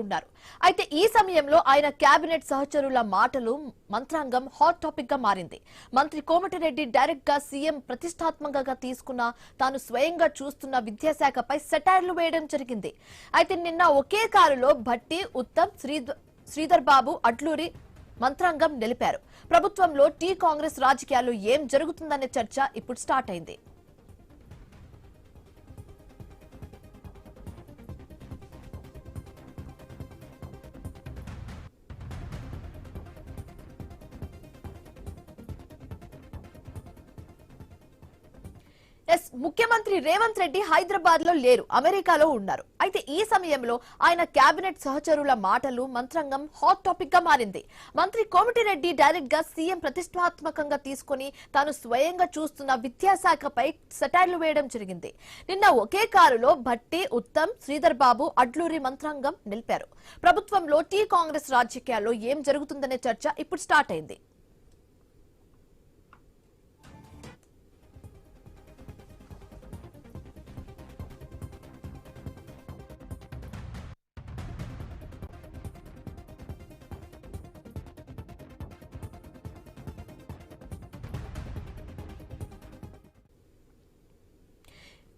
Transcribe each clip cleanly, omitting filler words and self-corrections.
ఉన్నారు. అయితే ఈ సమయంలో ఆయన కేబినెట్ సహచరుల మాటలు మంత్రాంగం హాట్ టాపిక్ గా మారింది. మంత్రి కోమటిరెడ్డి డైరెక్ట్ గా సీఎం ప్రతిష్టాత్మకంగా తీసుకున్న తాను స్వయంగా చూస్తున్న విద్యాశాఖపై సెటైర్లు వేయడం జరిగింది. అయితే నిన్న ఒకే కారులో భట్టి, ఉత్తమ్, శ్రీధర్ బాబు, అడ్లూరి మంత్రాంగం నిలిపారు. ప్రభుత్వంలో టీ కాంగ్రెస్ రాజకీయాల్లో ఏం జరుగుతుందనే చర్చ ఇప్పుడు స్టార్ట్ అయింది. ముఖ్యమంత్రి రేవంత్ రెడ్డి హైదరాబాద్ లో లేరు, అమెరికాలో ఉన్నారు. అయితే ఈ సమయంలో ఆయన కేబినెట్ సహచరుల మాటలు మంత్రాంగం హాట్ టాపిక్ గా మారింది. మంత్రి కోమటిరెడ్డి డైరెక్ట్ గా సీఎం ప్రతిష్టాత్మకంగా తీసుకుని తాను స్వయంగా చూస్తున్న విద్యాశాఖపై సెటైర్లు వేయడం జరిగింది. నిన్న ఒకే కారులో భట్టి, ఉత్తమ్, శ్రీధర్ బాబు, అడ్లూరి మంత్రాంగం నిలిపారు. ప్రభుత్వంలో టీ కాంగ్రెస్ రాజకీయాల్లో ఏం జరుగుతుందనే చర్చ ఇప్పుడు స్టార్ట్ అయింది.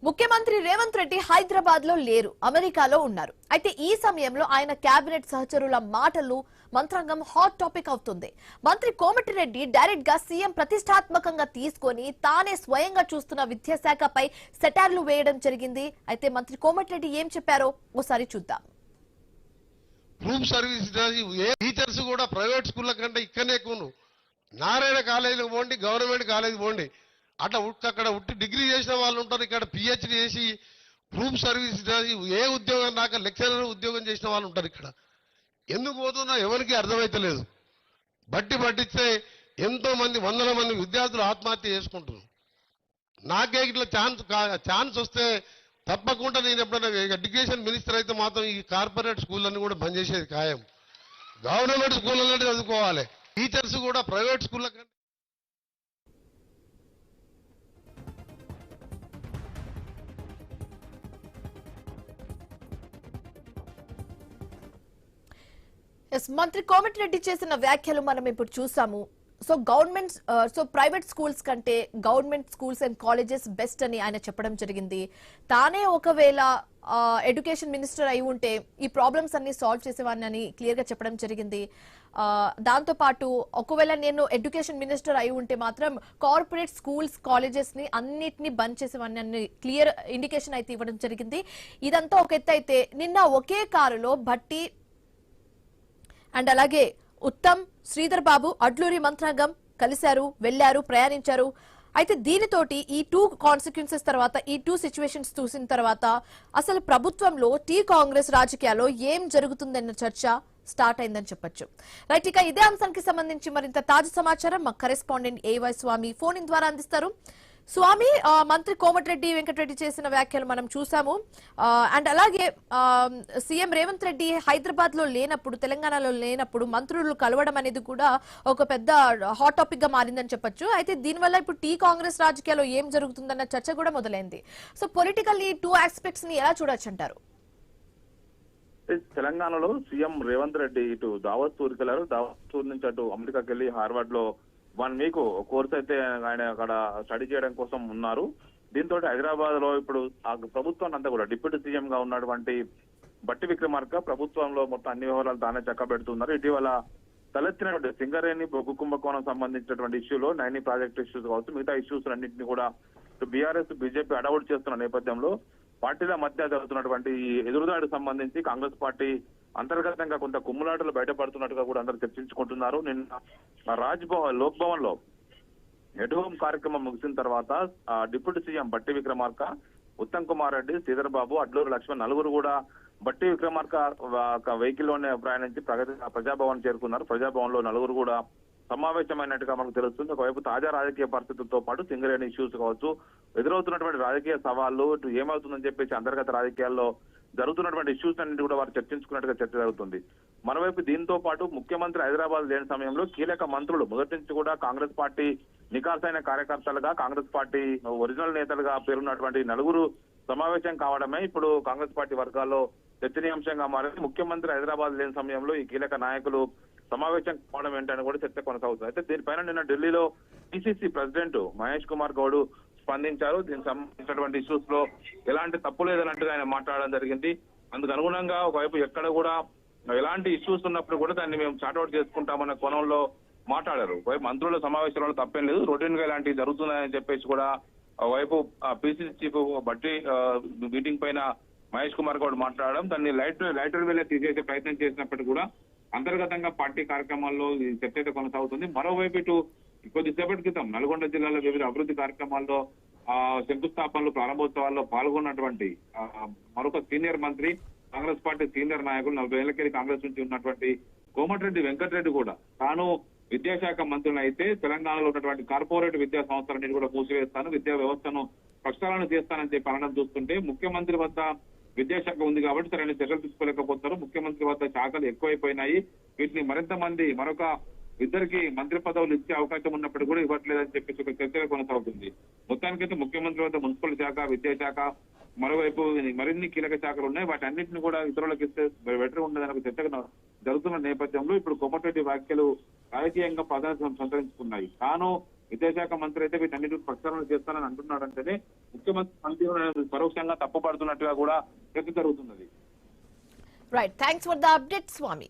ముఖ్యమంత్రి రేవంత్ రెడ్డి హైదరాబాద్ లో లేరు, అమెరికాలో ఉన్నారు. అయితే ఈ సమయంలో ఆయన కేబినెట్ సహచరుల మాటలు మంత్రాంగం హాట్ టాపిక్ అవుతుంది. మంత్రి కోమటిరెడ్డి డైరెక్ట్ గా సీఎం ప్రతిష్టాత్మకంగా తీసుకొని తానే స్వయంగా చూస్తున్న విద్యాశాఖపై సెటైర్లు వేయడం జరిగింది. అయితే మంత్రి కోమటిరెడ్డి ఏం చెప్పారో ఓసారి చూద్దాం. గ్రూప్ సర్వీస్ టీచర్స్ కూడా ప్రైవేట్ స్కూళ్ళ కంటే ఇక్కడనే ఎక్కువ. నారాయణ కాలేజీకి పోండి, గవర్నమెంట్ కాలేజీకి పోండి, అట్లా అక్కడ ఉట్టి డిగ్రీ చేసిన వాళ్ళు ఉంటారు. ఇక్కడ పిహెచ్డి చేసి గ్రూప్ సర్వీస్ ఏ ఉద్యోగం దాకా లెక్చరర్ ఉద్యోగం చేసిన వాళ్ళు ఉంటారు. ఇక్కడ ఎందుకు పోతున్నా ఎవరికి అర్థమైతలేదు. పట్టిస్తే ఎంతో మంది, వందల మంది విద్యార్థులు ఆత్మహత్య చేసుకుంటున్నారు. నాకే ఇట్లా ఛాన్స్ వస్తే తప్పకుండా నేను ఎప్పుడైనా ఎడ్యుకేషన్ మినిస్టర్ అయితే మాత్రం ఈ కార్పొరేట్ స్కూళ్ళని కూడా బంద్ చేసేది ఖాయం. గవర్నమెంట్ స్కూళ్ళనే చదువుకోవాలి. టీచర్స్ కూడా ప్రైవేట్ స్కూళ్ళ కంటే మంత్రి కోమటిరెడ్డి చేసిన వ్యాఖ్యలు మనం ఇప్పుడు చూసాము. ప్రైవేట్ స్కూల్స్ కంటే government schools and colleges best అని ఆయన చెప్పడం జరిగింది. తానే ఒకవేళ ఎడ్యుకేషన్ మినిస్టర్ అయి ఉంటే ఈ ప్రాబ్లమ్స్ అన్ని సాల్వ్ చేసేవాడిని అని క్లియర్ గా చెప్పడం జరిగింది. దాంతో పాటు ఒకవేళ నేను ఎడ్యుకేషన్ మినిస్టర్ అయి ఉంటే మాత్రం కార్పొరేట్ స్కూల్స్, కాలేజెస్ ని అన్నిటిని బంద్ చేసేవాడిని అని క్లియర్ ఇండికేషన్ అయితే ఇవ్వడం జరిగింది. ఇదంతా ఒక ఎత్తు అయితే నిన్న ఒకే కారులో భట్టి అండ్ అలాగే ఉత్తమ్, శ్రీధర్ బాబు, అడ్లూరి మంత్రాంగం కలిశారు, వెళ్లారు, ప్రయాణించారు. అయితే దీనితోటి ఈ టూ కాన్సిక్వెన్సెస్ తర్వాత, ఈ టూ సిచ్యువేషన్స్ చూసిన తర్వాత అసలు ప్రభుత్వంలో టీ కాంగ్రెస్ రాజకీయాల్లో ఏం జరుగుతుందన్న చర్చ స్టార్ట్ అయిందని చెప్పొచ్చు. రైట్, ఇక ఇదే అంశానికి సంబంధించి మరింత తాజా సమాచారం మా కరెస్పాండెంట్ ఏవై స్వామి ఫోన్ ఇన్ ద్వారా అందిస్తారు. స్వామి, మంత్రి కోమటిరెడ్డి వెంకటరెడ్డి చేసిన వ్యాఖ్యలు మనం చూసాము. అండ్ అలాగే సీఎం రేవంత్ రెడ్డి హైదరాబాద్ లో లేనప్పుడు, తెలంగాణలో లేనప్పుడు మంత్రులు కలవడం అనేది కూడా ఒక పెద్ద హాట్ టాపిక్ గా మారిందని చెప్పొచ్చు. అయితే దీనివల్ల ఇప్పుడు టీ కాంగ్రెస్ రాజకీయాల్లో ఏం జరుగుతుందన్న చర్చ కూడా మొదలైంది. సో పొలిటికల్ ఈ టూ ఆస్పెక్ట్స్ ని ఎలా చూడొచ్చు అంటారు? తెలంగాణలో సీఎం రేవంత్ రెడ్డి ఇటు దావోస్ టూర్కి వెళ్లారు. దావోస్ టూర్ నుంచి అటు అమెరికాకి వెళ్లి హార్వర్డ్ లో 1 వీక్ కోర్స్ అయితే ఆయన అక్కడ స్టడీ చేయడం కోసం ఉన్నారు. దీంతో హైదరాబాద్ లో ఇప్పుడు ఆ ప్రభుత్వాన్ని అంతా కూడా డిప్యూటీ సీఎం గా ఉన్నటువంటి బట్టి విక్రమార్క ప్రభుత్వంలో మొత్తం అన్ని వ్యవహారాలు తానే చక్కబెడుతున్నారు. ఇటీవల తలెత్తినటువంటి సింగరేణి బొగ్గు కుంభకోణం సంబంధించినటువంటి ఇష్యూలో నైని ప్రాజెక్ట్ ఇష్యూస్ కావచ్చు, మిగతా ఇష్యూస్ అన్నింటినీ కూడా బీఆర్ఎస్, బీజేపీ అడవుట్ చేస్తున్న నేపథ్యంలో పార్టీల మధ్య జరుగుతున్నటువంటి ఎదురుదాడికి సంబంధించి కాంగ్రెస్ పార్టీ అంతర్గతంగా కొంత కుమ్ములాటలు బయటపడుతున్నట్టుగా కూడా అందరూ చర్చించుకుంటున్నారు. నిన్న లోక్ భవన్ లో ఎట్ హోమ్ కార్యక్రమం ముగిసిన తర్వాత డిప్యూటీ సీఎం బట్టి విక్రమార్క, ఉత్తమ్ కుమార్ రెడ్డి, శ్రీధర్ బాబు, అడ్లూరు లక్ష్మణ్ నలుగురు కూడా బట్టి విక్రమార్క వెహికల్ లోనే ప్రయాణించి ప్రజాభవన్ చేరుకున్నారు. ప్రజాభవన్ లో నలుగురు కూడా సమావేశమైనట్టుగా మనకు తెలుస్తుంది. ఒకవైపు తాజా రాజకీయ పరిస్థితులతో పాటు సింగరేణి ఇష్యూస్ కావచ్చు, ఎదురవుతున్నటువంటి రాజకీయ సవాళ్లు, ఇటు ఏమవుతుందని చెప్పేసి అంతర్గత రాజకీయాల్లో జరుగుతున్నటువంటి ఇష్యూస్ అన్నింటి కూడా వారు చర్చించుకున్నట్టుగా చర్చ జరుగుతుంది. మరోవైపు దీంతో పాటు ముఖ్యమంత్రి హైదరాబాద్ లేని సమయంలో కీలక మంత్రులు మొదటి నుంచి కూడా కాంగ్రెస్ పార్టీ నికాసైన కార్యకర్తలుగా, కాంగ్రెస్ పార్టీ ఒరిజినల్ నేతలుగా పేరున్నటువంటి నలుగురు సమావేశం కావడమే ఇప్పుడు కాంగ్రెస్ పార్టీ వర్గాల్లో చర్చనీయాంశంగా మారింది. ముఖ్యమంత్రి హైదరాబాద్ లేని సమయంలో ఈ కీలక నాయకులు సమావేశం కావడం ఏంటని కూడా చర్చ కొనసాగుతుంది. అయితే దీనిపైన నిన్న ఢిల్లీలో పిసిసి ప్రెసిడెంట్ మహేష్ కుమార్ గౌడ్ స్పందించారు. దీనికి సంబంధించినటువంటి ఇష్యూస్ లో ఎలాంటి తప్పు లేదన్నట్టుగా ఆయన మాట్లాడడం జరిగింది. అందుకు అనుగుణంగా ఒకవైపు ఎక్కడ కూడా ఎలాంటి ఇష్యూస్ ఉన్నప్పుడు కూడా దాన్ని మేము చార్ట్అవుట్ చేసుకుంటామన్న కోణంలో మాట్లాడారు. ఒకవైపు మంత్రుల సమావేశంలో తప్పేం లేదు, రొటీన్ గా ఇలాంటివి జరుగుతున్నాయని చెప్పేసి కూడా ఒకవైపు పిసిసి చీఫ్ బట్టి మీటింగ్ పైన మహేష్ కుమార్ గౌడ్ మాట్లాడడం, దాన్ని లైటర్ వేలే తీసేసే ప్రయత్నం చేసినప్పటికీ కూడా అంతర్గతంగా పార్టీ కార్యక్రమాల్లో ఈ చర్చ అయితే కొనసాగుతుంది. మరోవైపు ఇటు కొద్దిసేపటి క్రితం నల్గొండ జిల్లాలో వివిధ అభివృద్ధి కార్యక్రమాల్లో శంకుస్థాపనలు ప్రారంభోత్సవాల్లో పాల్గొన్నటువంటి మరొక సీనియర్ మంత్రి, కాంగ్రెస్ పార్టీ సీనియర్ నాయకులు 40 ఏళ్లకెళ్ళి కాంగ్రెస్ నుంచి ఉన్నటువంటి కోమటిరెడ్డి వెంకటరెడ్డి కూడా తాను విద్యాశాఖ మంత్రిని అయితే తెలంగాణలో ఉన్నటువంటి కార్పొరేట్ విద్యా సంస్థలన్నిటి కూడా మూసివేస్తాను, విద్యా వ్యవస్థను ప్రక్షాళన చేస్తానని చెప్పి అనడం చూస్తుంటే ముఖ్యమంత్రి వద్ద విద్యాశాఖ ఉంది కాబట్టి సరైన చర్యలు తీసుకోలేకపోతారు. ముఖ్యమంత్రి వద్ద శాఖలు ఎక్కువైపోయినాయి, వీటిని మరింత మంది మరొక ఇద్దరికి మంత్రి పదవులు ఇచ్చే అవకాశం ఉన్నప్పటికీ కూడా ఇవ్వట్లేదని చెప్పేసి ఒక చర్చ కొనసాగుతుంది. మొత్తానికైతే ముఖ్యమంత్రి వద్ద మున్సిపల్ శాఖ, విద్యాశాఖ, మరోవైపు మరిన్ని కీలక శాఖలు ఉన్నాయి. వాటి అన్నింటినీ కూడా ఇతరులకు ఇస్తే బెటర్ ఉండదని ఒక చర్చ జరుగుతున్న నేపథ్యంలో ఇప్పుడు కోమటిరెడ్డి వ్యాఖ్యలు రాజకీయంగా ప్రాధాన్యత సంతరించుకున్నాయి. తాను విద్యాశాఖ మంత్రి అయితే వీటన్నిటిని ప్రక్షాళన చేస్తానని అంటున్నాడంటేనే ముఖ్యమంత్రి పరోక్షంగా తప్పుపడుతున్నట్టుగా కూడా చర్చ జరుగుతున్నది. Right, thanks for the update Swamy.